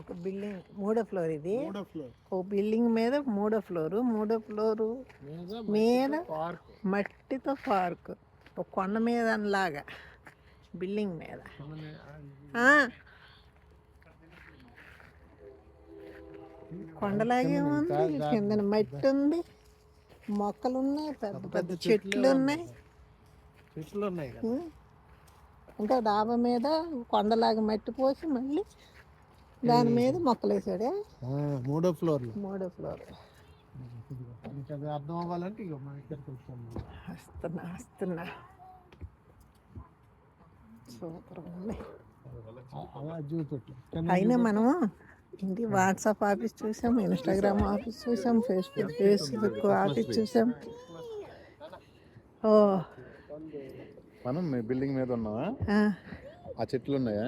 ఒక బిల్డింగ్ 3వ ఫ్లోర్ ఇది. 3వ ఫ్లోర్. ఒక బిల్డింగ్ మీద 3వ ఫ్లోరు. 3వ ఫ్లోరు మీద మట్టితో పార్క్. ఒక కొండ మీద లాగా బిల్డింగ్ మీద. కొండలాగే ఉంది. కింద మట్టి ఉంది, మొక్కలు ఉన్నాయి, పెద్ద పెద్ద చెట్లు ఉన్నాయి. ఇంకా డాబా మీద కొండలాగా మట్టి పోసి మళ్ళీ దాని మీద మొక్కలు వేసాడే. 3వ ఫ్లోర్. 3వ ఫ్లోర్. అర్థం అవ్వాలంటే ఇక మా ఇద్దరికి వచ్చాము. వస్తున్నా సూపర్ ఉంది. అయినా మనం ఇంటి వాట్సాప్ ఆఫీస్ చూసాం, ఇన్స్టాగ్రామ్ ఆఫీస్ చూసాం, ఫేస్బుక్ ఆఫీస్ చూసాం. ఓ మనం బిల్డింగ్ మీద ఉన్నావా? ఆ చెట్లు ఉన్నాయా?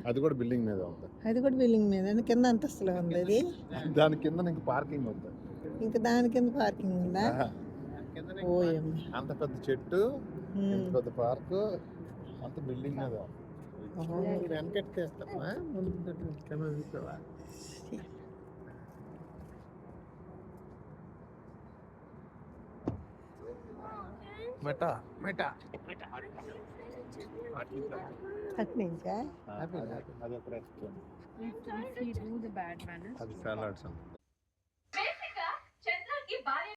అది కూడా బిల్డింగ్ మీద ఉంది. అది కూడా బిల్డింగ్ మీద కింద అంతస్తులో ఉంది. అది దాని కింద ఇంకా పార్కింగ్ ఉంది. ఇంకా దాని కింద పార్కింగ్ ఉందా? అంత పెద్ద చెట్టు, ఇంత పెద్ద పార్క్, అంత బిల్డింగ్ మీద. వెనకెట్టేస్తావా? మెటా మెటా అట్నుంచా? అది సాలడ్స్.